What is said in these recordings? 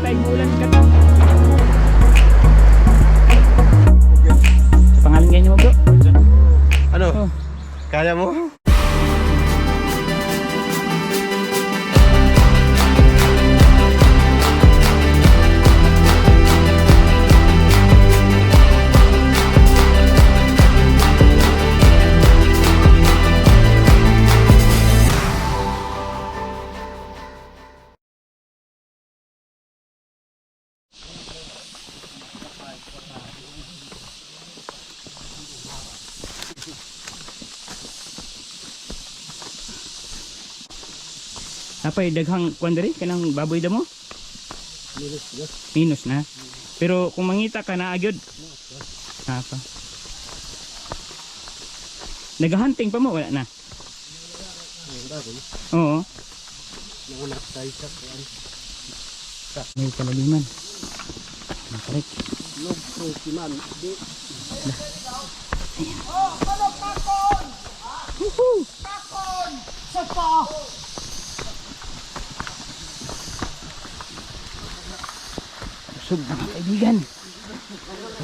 tayo bulan ka. Sa pangalan ganyan mo bro? Ano? Oh. Kaya mo? Apay daghang kuan diri kanang baboy damo? Minus na. Pero kung mangita ka na agyod. Apa? Naghahunting pa mo wala na. Oo. May kalaliman. Makarek. Oh, manok kakon! Woohoo! Kakon! Sopa! Busog mga kaibigan.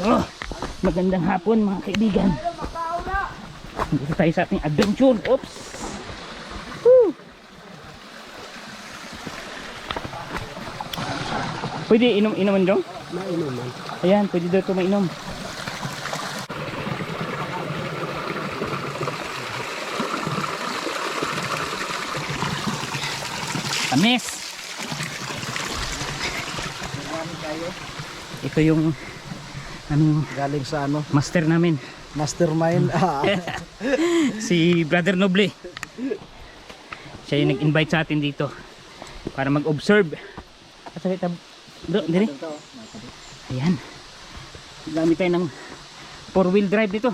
Oh, magandang hapon mga kaibigan. Dito tayo sa ating adventure. Oops. Woo. Pwede inom-inuman dong? Mainuman. Ayan, pwede daw ito mainom. Ames! Ito yung anong Galing sa ano? master namin. Mastermind. Si Brother Noble. Siya yung nag-invite sa atin dito para mag-observe. At sa bro, dire. Ayan. Gamit tayo ng 4-wheel drive dito.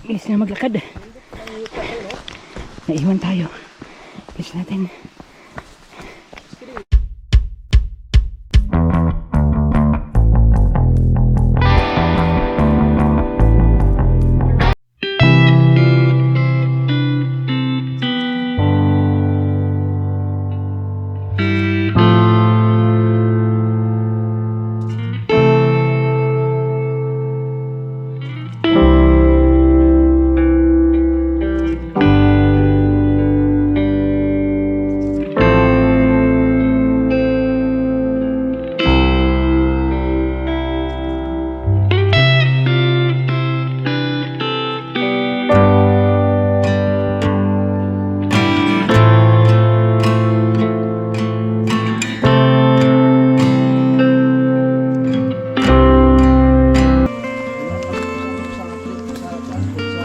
Bilis na maglakad. Naiwan tayo. Bilis natin.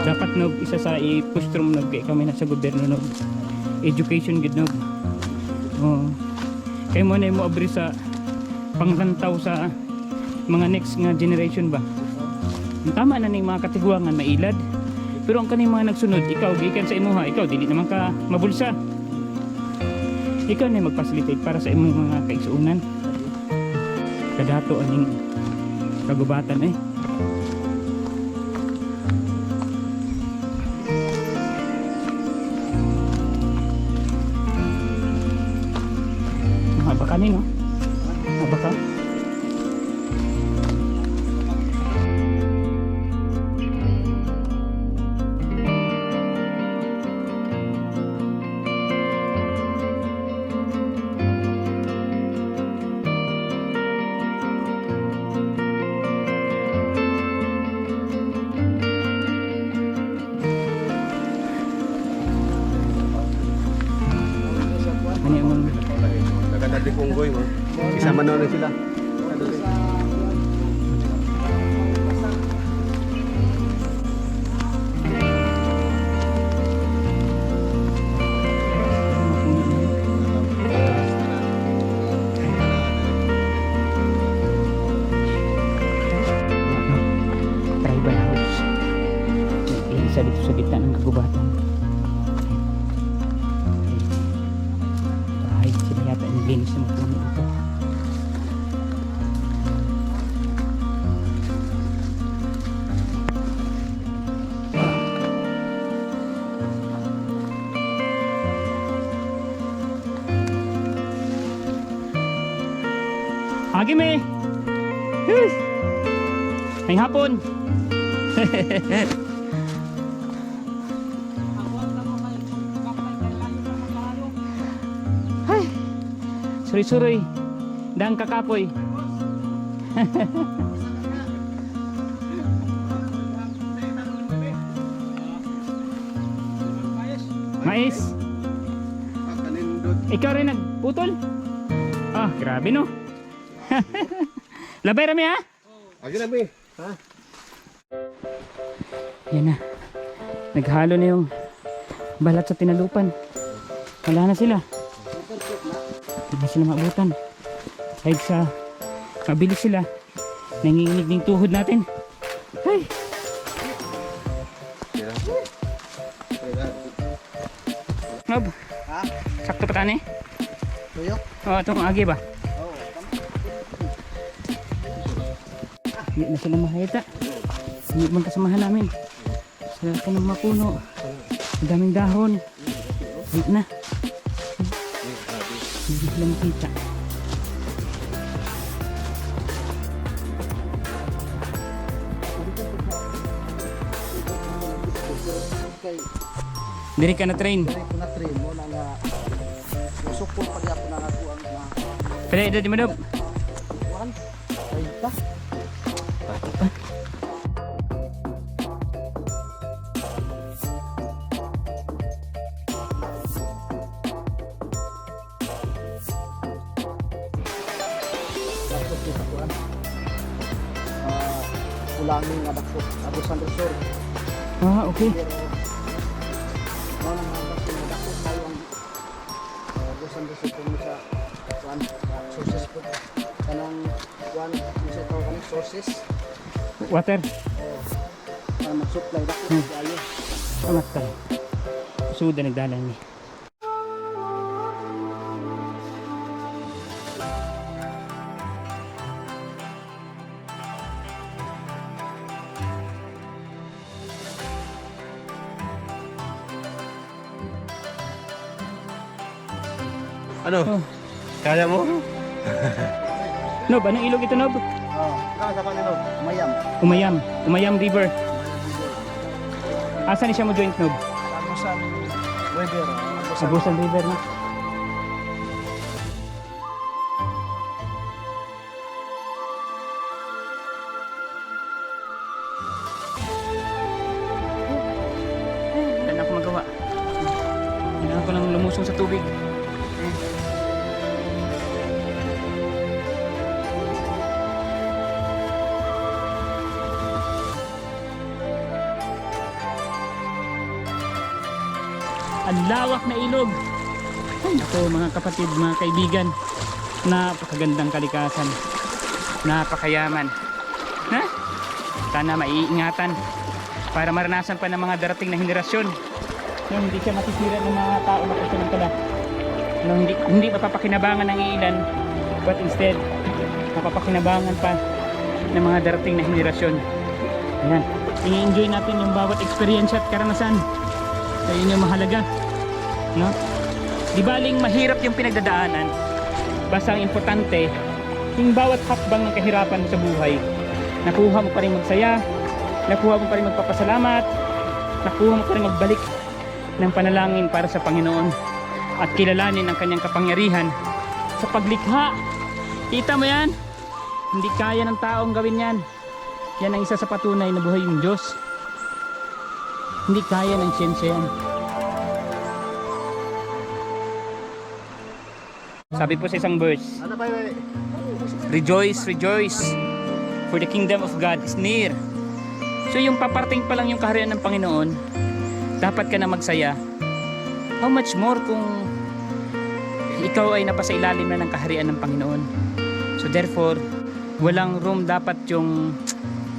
Dapat nog isa sa i-pustrom nog kay kami na sa gobyerno nog education gid nog. Oh. Kay mo na mo abri sa panglantaw sa mga next nga generation ba. Tama na ning mga katiguangan mailad. Pero ang kaning mga nagsunod ikaw gikan sa imuha, ikaw dili naman ka mabulsa. Ikaw na mag-facilitate para sa imong mga kaigsuunan. Kadato aning kagubatan eh. Mahaba ka no? Mahaba ka? Ano yung Naganda di kunggoy mo. Isama na sila. tribal house. Isa dito sa gitna ng kagubatan. Bahay sila yata yung linis ng puno ito. Agi me. Ay hapon. Ay. Suri-suri. Dang kakapoy. Mais. Kanindot. Ikaw rin nagputol? Ah, grabe no. Labay rami ha? Agi na be. Ha? Yan na. Naghalo na yung balat sa tinalupan. Wala na sila. Hindi na sila maabutan. Kahit sa mabilis sila. Nanginginig ng tuhod natin. Ay! Nob, Ha? sakto pa tani? Tuyo? Oo, itong agi ba? Oo. Hindi na sila mahayata. Hindi man kasamahan namin. Sa laki ng mga puno. Ang daming dahon. Hindi na. Hindi sila makita. Kay Diri ka na train. diri ko na train mo na nga sukol pa gyapon na ako ang na Pwede edad mo Nob. kuan. Ay ta. Tapos kita kuan. Ulangin nga dako. Abusan resort. Ah, okay. Pero mo nang dako nga dako tayo ang abusan resort mo sa kuan sources po. Kanang kuan mo sa tawag kanang sources. Water. Para mag-supply dako tayo. Amat ka. Suda nagdalan ni. Ano? Oh. Kaya mo? Nob, anong ilog ito Nob? Oh, Kaya sa kanino? mayam. Umayam. Umayam River. Asan ni siya mo joint Nob? Abusan weather. Abusan Abusan River na. Wala na ako magawa. Kailangan ko lang lumusong sa tubig. Ang lawak na ilog. Ay nako mga kapatid, mga kaibigan. Napakagandang kalikasan. Napakayaman. Ha? Sana maiingatan para maranasan pa ng mga darating na henerasyon. Yung hindi siya masisira ng mga tao na kasamantala. Yung hindi mapapakinabangan ng ilan, but instead mapapakinabangan pa ng mga darating na henerasyon. Ayan. I-enjoy natin yung bawat experience at karanasan. So yun yung mahalaga, no? Di baling mahirap yung pinagdadaanan, basta ang importante yung bawat hakbang ng kahirapan mo sa buhay, nakuha mo pa rin magsaya, nakuha mo pa rin magpapasalamat, nakuha mo pa rin magbalik ng panalangin para sa Panginoon at kilalanin ang kanyang kapangyarihan sa paglikha. Kita mo yan? Hindi kaya ng taong gawin yan. Yan ang isa sa patunay na buhay yung Diyos. Hindi kaya ng siyensya yan. Sabi po sa isang verse, Ano ba yun? rejoice, rejoice, for the kingdom of God is near. So yung paparting pa lang yung kaharian ng Panginoon, dapat ka na magsaya. How much more kung ikaw ay napasa ilalim na ng kaharian ng Panginoon. So therefore, walang room dapat yung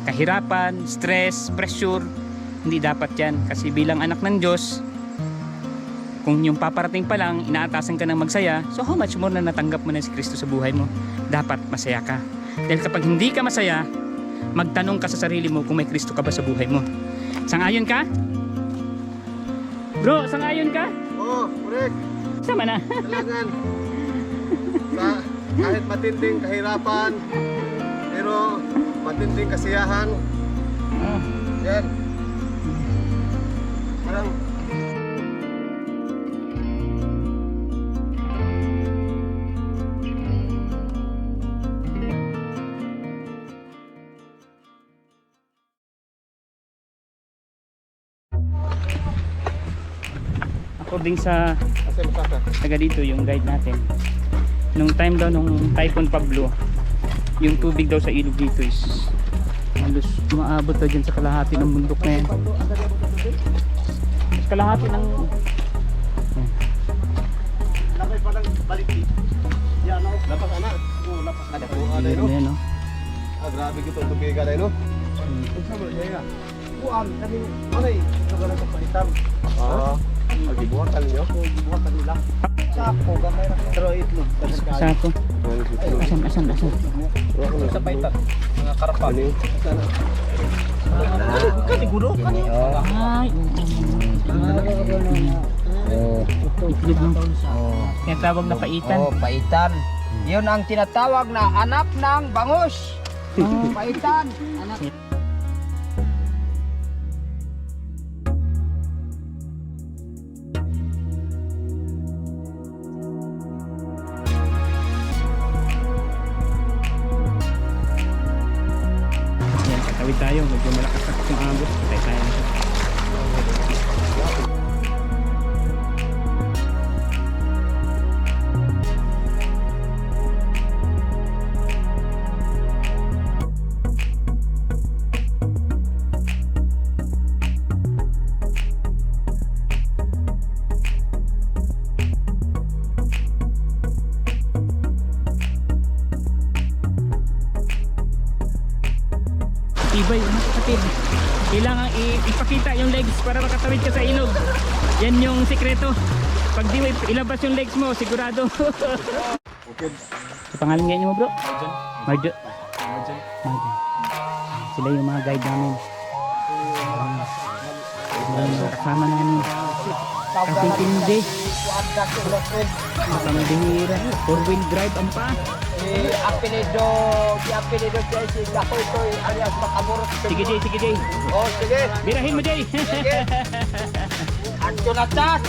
kahirapan, stress, pressure. Hindi dapat yan. Kasi bilang anak ng Diyos, kung yung paparating pa lang, inaatasan ka ng magsaya, so how much more na natanggap mo na si Kristo sa buhay mo? Dapat masaya ka. Dahil kapag hindi ka masaya, magtanong ka sa sarili mo kung may Kristo ka ba sa buhay mo. Sangayon ka? Bro, sangayon ka? Oo, correct. Sama na. Kailangan. kahit matinding kahirapan, pero matinding kasiyahan. Ah, Yan. Parang according sa kasi masaka. taga dito, yung guide natin, nung time daw nung Typhoon Pablo, yung tubig daw sa ilog dito is halos maabot daw dyan sa kalahati ng bundok na yan. Kalahati ng Lakay pa ng baliki. Yan o. Lapas anak. Oo, lapas na. Oo, aday no. yan, no? Grabe gito tubig aday no. Unsa ba niya? Kuan kani manay lugar sa paitan. Ah, gibuhatan niyo. So gibuhatan nila. Sako gamay ra pero itlog kadagay. Sako. Asan? Sa paitan. Mga karapa. Ano yun? Kani gudo kani. Ay, itlog ng kaya tawag na paitan. Oh, paitan. Yun ang tinatawag na anak ng bangus. Paitan. Anak. Yan, tatawid tayo. Medyo malakas na yung agos. Patay tayo na siya. Ibay, mga kapatid. Kailangan ipakita yung legs para makatawid ka sa ilog. Yan yung sikreto. Pag di mo ilabas yung legs mo, sigurado. Sa pangalan ngayon mo, bro? Marjo. Marjo. Sila yung mga guide namin. Kasama namin. Kasi tindi. Kasama bihira. 4-wheel drive ang pa. Apelido siya si Dakoy Toy alias Makamurot. Sige, Jay. Oh, sige. Birahin mo, Jay. Sige. Anto na tas.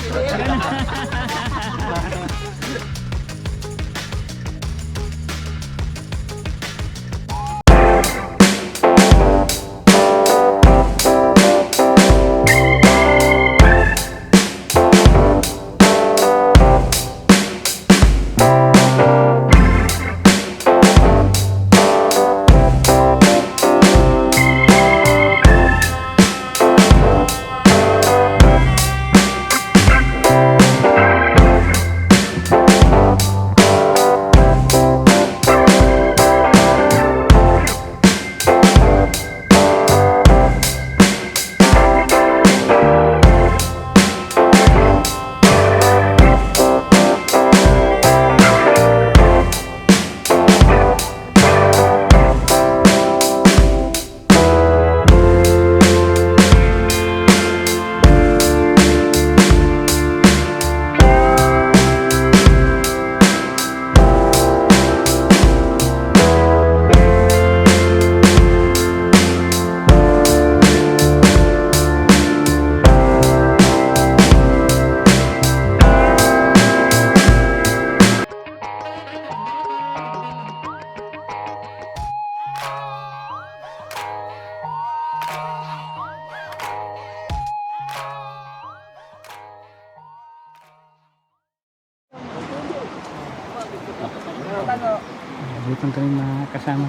Bukan kami mga kasama.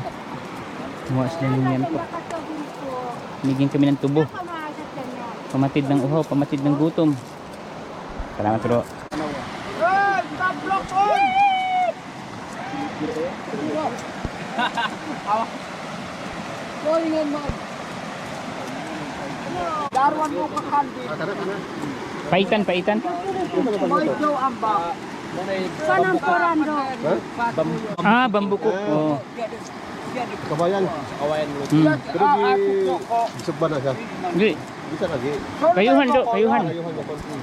Kumuha sila ng yan po. Binigyan kami ng tubo. Pamatid ng uhaw, pamatid ng gutom. Salamat, bro. Darwan mo kakandi. Paitan. Moy Joe amba. Sanang porando. Ah, bambuko. Oh. Kabayan. Pero isog ba na siya? Hindi. Bisa lagi. Kayuhan do, kayuhan. Ayuhan mo konti.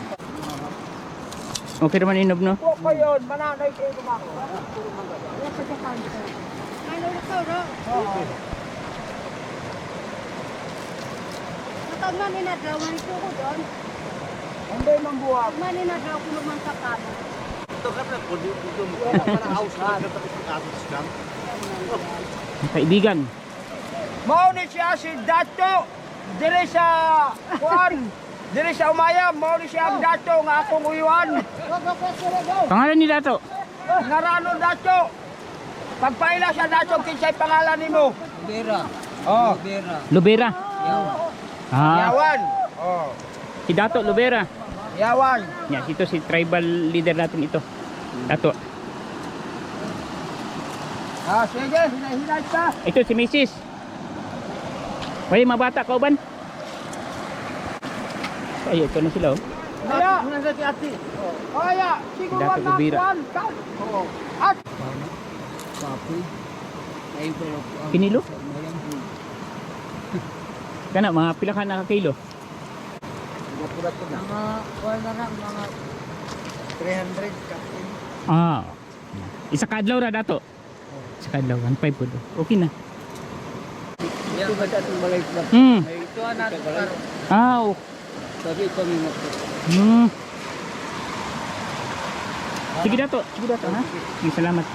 Okay naman inob no? Po ko yun, mananay kayo kumako. Wala sa kanto. Ano na to, ro? Oo. Matag na daw, manito ko doon. Hindi mang buwag. Mani na daw kung naman sa kano. Ito ka na, kung dito mo para house na katapos lang. Kaibigan. Mao ni siya si Dato. Dire sa kuan. Dire sa Umayam, mao ni siya ang Dato nga akong uyuan. Pangalan ni Dato? Ngarano Dato. Pagpaila sa Dato kinsay pangalan nimo? Bera. Oh, Bera. Lubera. Ah, Yawan. Oh, si Dato Lubera. Yawan. Yan, ito si tribal leader natin ito. Dato. Ah, sige, hinay-hinay ka. Ito si Mrs. Pwede mabata ka uban? Ay, ito na sila oh. Kaya, kaya, siguro Dato na Lubera. kuan ka. Oo. At Kinilo? Kana, mga pila ka nakakilo? Mga, wala na, mga 300 kapin. Ah. Isa kadlaw ra Dato. Isa kadlaw, 1.5 po do. Okay na. Ito ba datong balay club? ito na karo. Ah, oh. Sabi ko may makto. Sige Dato, ha? Sige, salamat.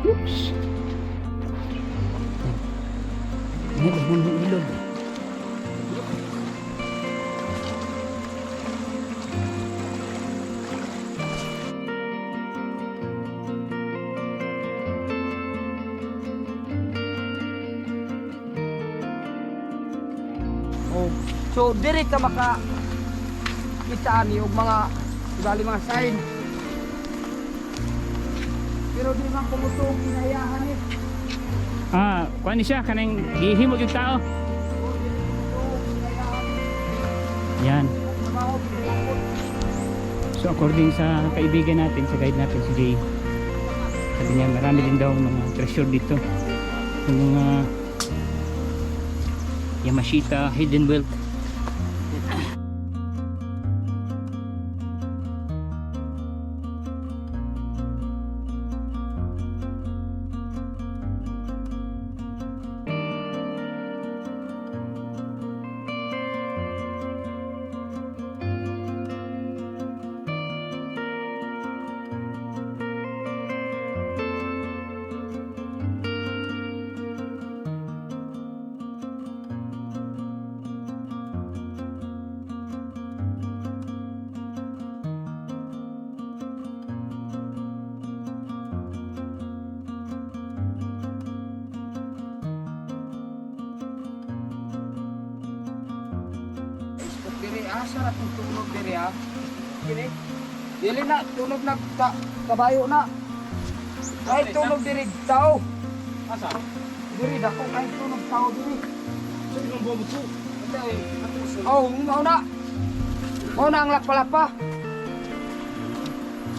Oops. Ano ba yung ilog? Oh. So dire ka maka kita ni og mga ibali mga sign. Pero di man kumutong inayahan ni. Ah, kuha ni siya, kanang gihimog yung tao. Yan. So according sa kaibigan natin, sa guide natin si Jay, sabi niya marami din daw mga treasure dito. Yung mga Yamashita Hidden Wealth. Diri asa ra tong tunog diri ha. Kini. Dili na tunog na kabayo na. Ay tunog diri tao. Asa? Diri dako kay tunog tao diri. Oh, mau na. Mau na ang lapalapa.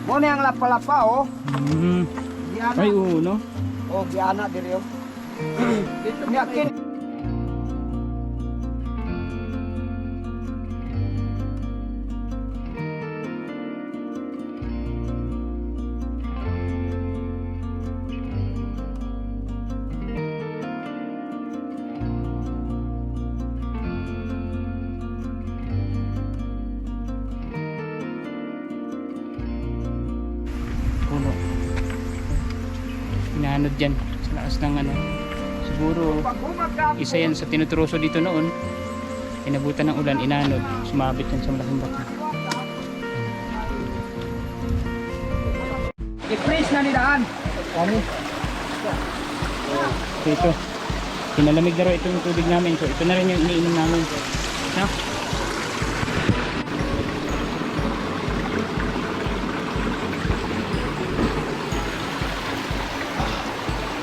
Mau na ang lapalapa oh. Giana. Ay, oo, no? Oh, giana diri oh. Yakin. Puno. Inanod dyan sa lakas ng ano. Siguro Pag humagap, isa yan sa tinuturoso dito noon. Inabutan ng ulan, inanod. Sumabit yan sa malaking bato. i-freeze na nidaan. Kami. So ito, pinalamig na raw ito yung tubig namin. So ito na rin yung iniinom namin. No?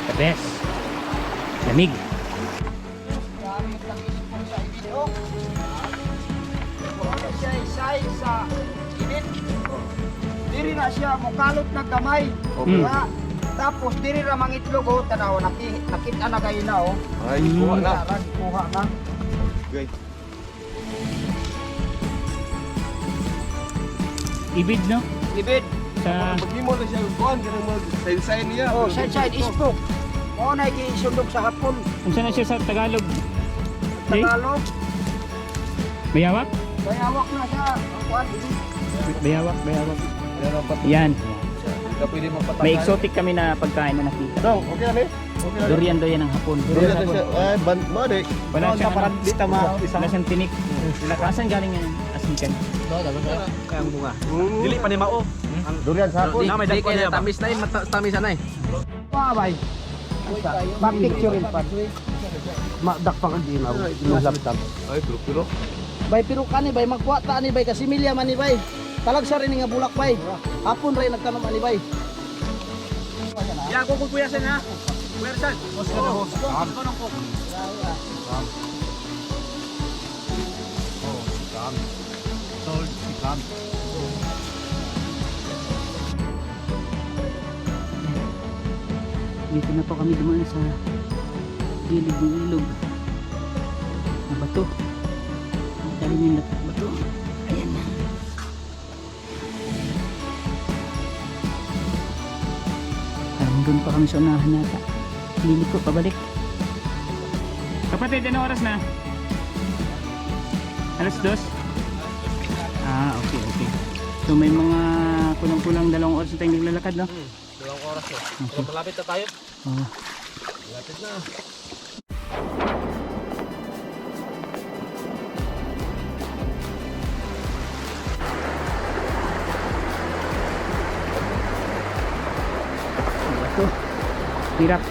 The best. Lamig. Siya isay sa init. Diri na siya mukalot ng kamay. Mm. Kaya, tapos diri na mangitlog oh, tanaw nakita na kayo na oh. Ay, kuha na. Kuha na. Okay. Ibid, no? Ibid. Sa Pag-imo na siya, kuhan, ganun mo, sign niya. Oh, side ispo. Oh, na ikisundog sa hapon. kung saan na siya sa Tagalog? Okay? Tagalog. Bayawak? Bayawak na siya. Kuan. Bayawak, bayawak. Yan. May exotic kami na pagkain na nakita. No, okay na, okay na. Durian daw yan ng hapon. Durian na siya. Ay, mali. Wala siyang ano, wala siyang tinik. Asan galing yan? Asikan. Dili pa ni mao. Durian sa hapon. Na may dako niya ba? Tamis na tamis na Pabay. Mag-picture in pa. Madak pa kan di na. Laptop. Ay, tulok-tulok. Bay pero kani bay magkuha ta ani bay kasi milya man ni bay. Talag sa rin nga bulak bay. Hapon ray nagtanom ani bay. Ya ko kuya sen ha. Kuya sen. Dito na po kami dumaan sa gilid ng ilog na bato. Ang dami yung bato. Ayan na. Parang doon pa kami sa unahan yata. Lilik ko pabalik. Kapatid, anong oras na? Alas 2? Ah, okay, okay. So may mga kulang-kulang 2 oras na tayong naglalakad, no? 2 oras eh. So malapit na tayo. Oh. Lapit na. Bato. Hirap.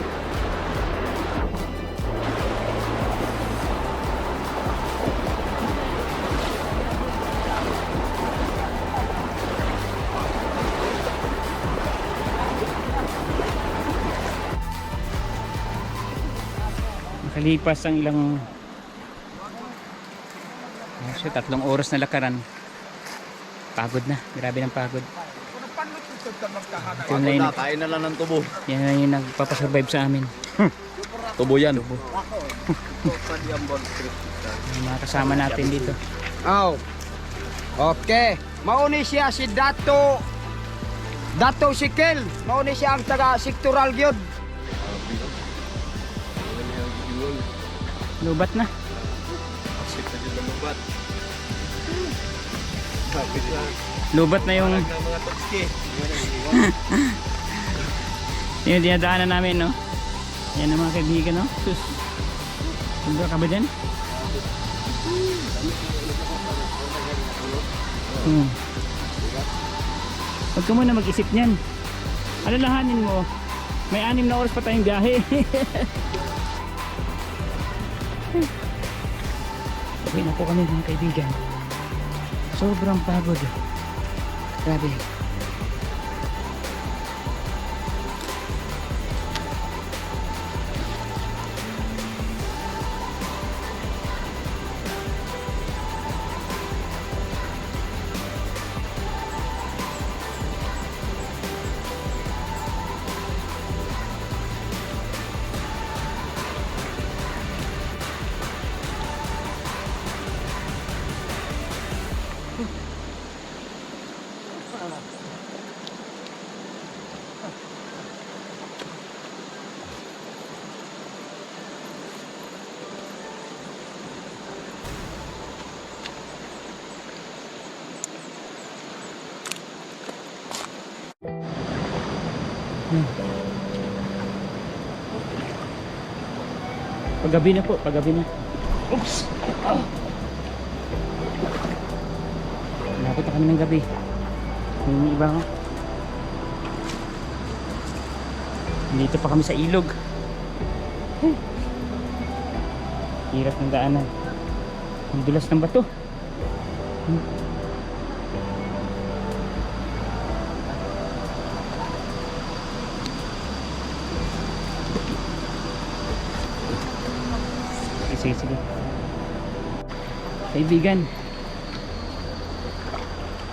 Nakalipas ang ilang 3 oras na lakaran. Pagod na, grabe ng pagod. Ito na yun, Kain na lang ng tubo. yan na yung nagpapasurvive sa amin. Tubo yan. Yung mga kasama natin dito. Oh. Okay. Mauni siya si Dato Sikel. Mauni siya ang taga sektoral gyud. Lubat na. Asik na dyan lubat. Kapit na. Lubat na yung Mga tokski. yung dinadaanan namin, no? Yan ang mga kaibigan, no? Sus. Sobra ka ba dyan? Huwag ka muna mag-isip niyan. Alalahanin mo, may 6 na oras pa tayong biyahe. Okay na po kami mga kaibigan. Sobrang pagod. Grabe. Paggabi na po, paggabi na. Oops! Oh. Lapit na kami ng gabi. Yung iba ko. Dito pa kami sa ilog. Hirap ng daanan. Ang dulas ng bato. Sige, sige. Kaibigan,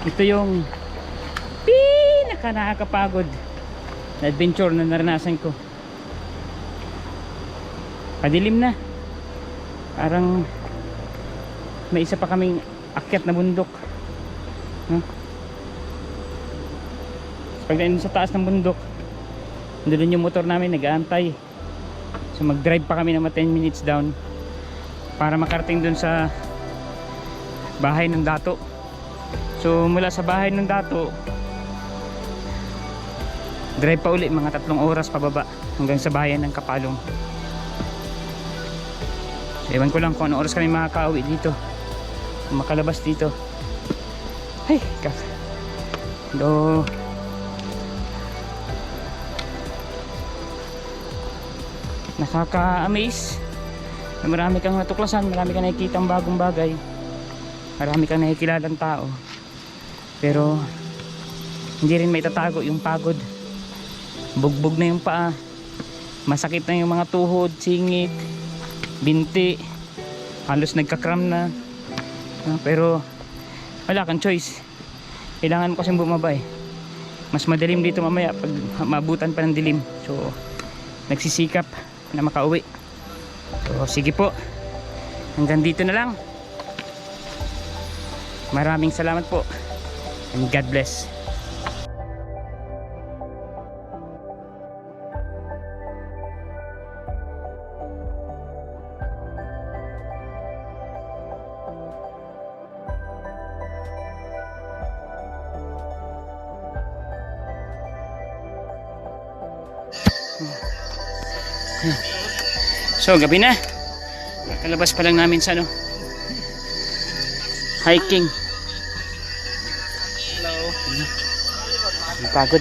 ito yung nakakapagod na adventure na naranasan ko. Padilim na. Parang may isa pa kaming akyat na bundok. No? Pagdating sa taas ng bundok, doon yung motor namin nag-aantay. So mag-drive pa kami ng 10 minutes down para makarating dun sa bahay ng dato. So mula sa bahay ng dato, drive pa uli mga 3 oras pababa hanggang sa bayan ng Kapalong. So, ewan ko lang kung anong oras kami makakauwi dito, makalabas dito. Ay kak do nakaka-amaze na marami kang natuklasan, marami kang nakikita ang bagong bagay, marami kang nakikilalang tao, pero hindi rin may tatago yung pagod. Bugbog na yung paa, masakit na yung mga tuhod, singit, binti, halos nagkakram na. Pero wala kang choice, kailangan mo kasing bumaba eh. Mas madilim dito mamaya pag maabutan pa ng dilim, so nagsisikap na makauwi. So sige po, hanggang dito na lang. Maraming salamat po and God bless. So gabi na, kalabas pa lang namin sa hiking. Hello. Pagod.